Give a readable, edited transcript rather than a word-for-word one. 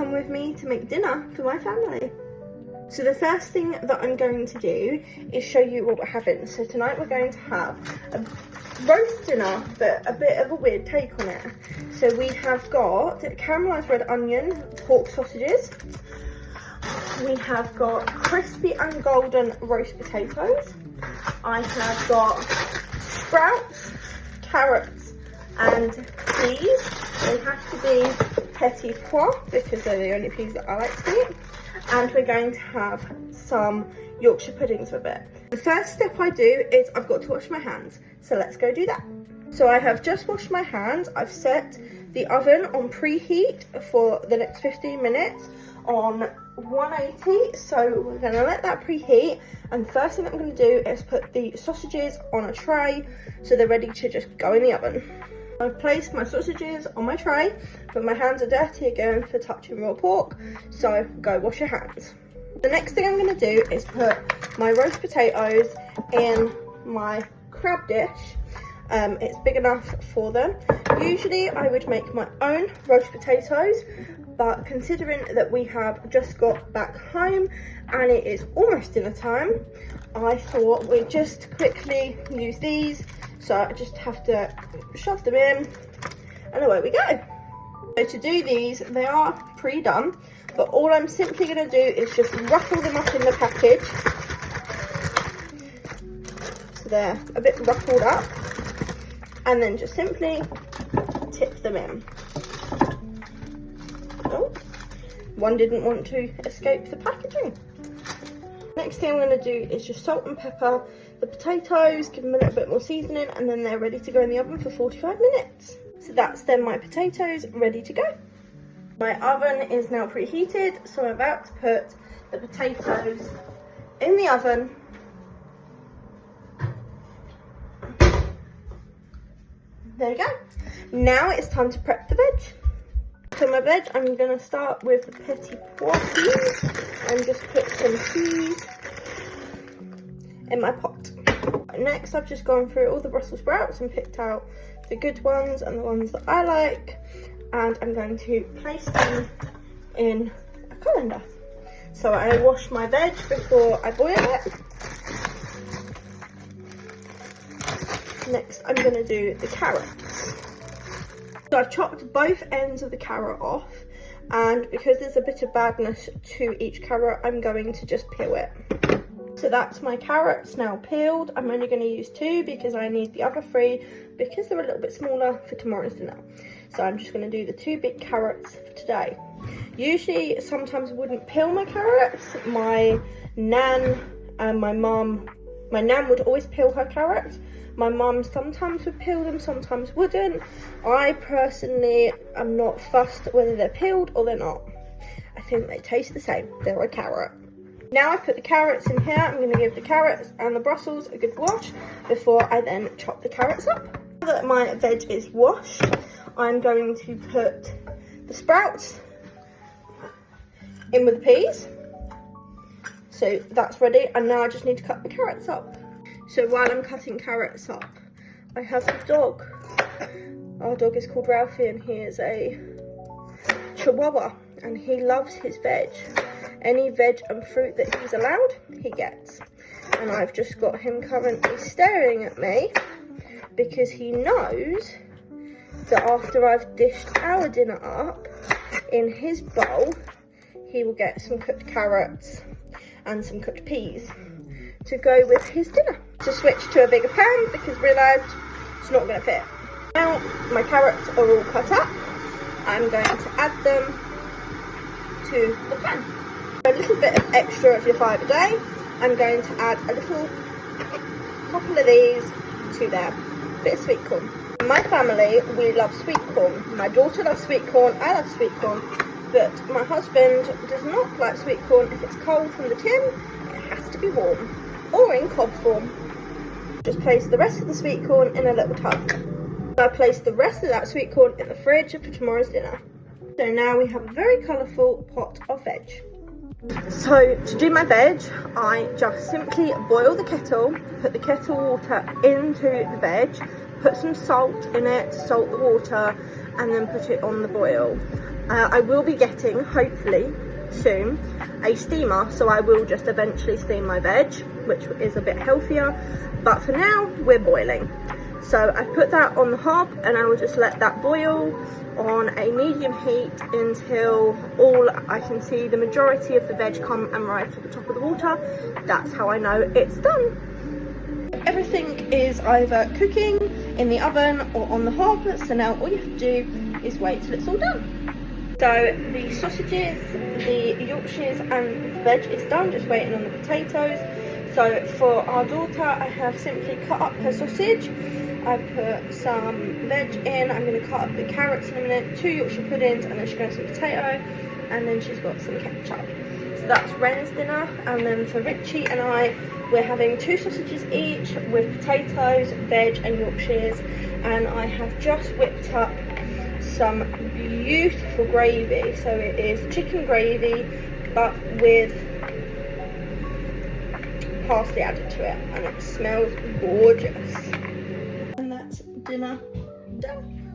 come with me to make dinner for my family. So the first thing that I'm going to do is show you what we're having. So tonight we're going to have a roast dinner, but a bit of a weird take on it. So we have got caramelised red onion, pork sausages. We have got crispy and golden roast potatoes. I have got sprouts, carrots and peas. They have to be petit pois because they're the only peas that I like to eat. And we're going to have some Yorkshire puddings with it. The first step I do is I've got to wash my hands. So let's go do that. So I have just washed my hands. I've set the oven on preheat for the next 15 minutes on 180. So we're going to let that preheat. And the first thing that I'm going to do is put the sausages on a tray so they're ready to just go in the oven. I've placed my sausages on my tray, but my hands are dirty again for touching raw pork, so go wash your hands. The next thing I'm going to do is put my roast potatoes in my crab dish. It's big enough for them. Usually I would make my own roast potatoes, but considering that we have just got back home and it is almost dinner time, I thought we'd just quickly use these. So I just have to shove them in and away we go. So to do these, they are pre-done, but all I'm simply going to do is just ruffle them up in the package. So they're a bit ruffled up, and then just simply tip them in. Oh, one didn't want to escape the packaging. Next thing I'm going to do is just salt and pepper the potatoes, give them a little bit more seasoning, and then they're ready to go in the oven for 45 minutes. So that's then my potatoes ready to go. My oven is now preheated, so I'm about to put the potatoes in the oven. There we go. Now it's time to prep the veg. So my veg, I'm going to start with the petit pois peas and just put some peas in my pot. Next, I've just gone through all the Brussels sprouts and picked out the good ones and the ones that I like, and I'm going to place them in a colander. So I wash my veg before I boil it. Next, I'm going to do the carrots. So I've chopped both ends of the carrot off, and because there's a bit of badness to each carrot, I'm going to just peel it. So that's my carrots now peeled. I'm only going to use 2 because I need the other 3 because they're a little bit smaller for tomorrow's dinner. So I'm just going to do the 2 big carrots for today. Usually, sometimes I wouldn't peel my carrots. My nan and my nan would always peel her carrots. My mum sometimes would peel them, sometimes wouldn't. I personally am not fussed whether they're peeled or they're not. I think they taste the same. They're a carrot. Now I put the carrots in here. I'm going to give the carrots and the Brussels a good wash before I then chop the carrots up. Now that my veg is washed, I'm going to put the sprouts in with the peas. So that's ready, and now I just need to cut the carrots up. So while I'm cutting carrots up, I have a dog. Our dog is called Ralphie, and he is a Chihuahua, and he loves his veg. Any veg and fruit that he's allowed, he gets. And I've just got him currently staring at me because he knows that after I've dished our dinner up, in his bowl, he will get some cooked carrots and some cooked peas to go with his dinner. To switch to a bigger pan because realised it's not going to fit. Now my carrots are all cut up. I'm going to add them to the pan. A little bit of extra of your fibre day. I'm going to add a little couple of these to there. Bit of sweet corn. In my family, we love sweet corn. My daughter loves sweet corn, I love sweet corn, but my husband does not like sweet corn. If it's cold from the tin, it has to be warm or in cob form. Just place the rest of the sweet corn in a little tub. I place the rest of that sweet corn in the fridge for tomorrow's dinner. So now we have a very colourful pot of veg. So to do my veg, I just simply boil the kettle, put the kettle water into the veg, put some salt in it to salt the water, and then put it on the boil. I will be getting, hopefully soon, a steamer, so I will just eventually steam my veg, which is a bit healthier, but for now we're boiling. So I've put that on the hob and I will just let that boil on a medium heat until I can see the majority of the veg come and rise to the top of the water. That's how I know it's done. Everything is either cooking in the oven or on the hob, so now all you have to do is wait till it's all done. So the sausages, the Yorkshires and the veg is done, just waiting on the potatoes. So for our daughter, I have simply cut up her sausage. I put some veg in. I'm going to cut up the carrots in a minute, 2 Yorkshire puddings, and then she's going to have some potato, and then she's got some ketchup. So that's Ren's dinner, and then for Richie and I, we're having 2 sausages each with potatoes, veg and Yorkshires, and I have just whipped up some beautiful gravy. So it is chicken gravy, but with parsley added to it, and it smells gorgeous. And that's dinner done.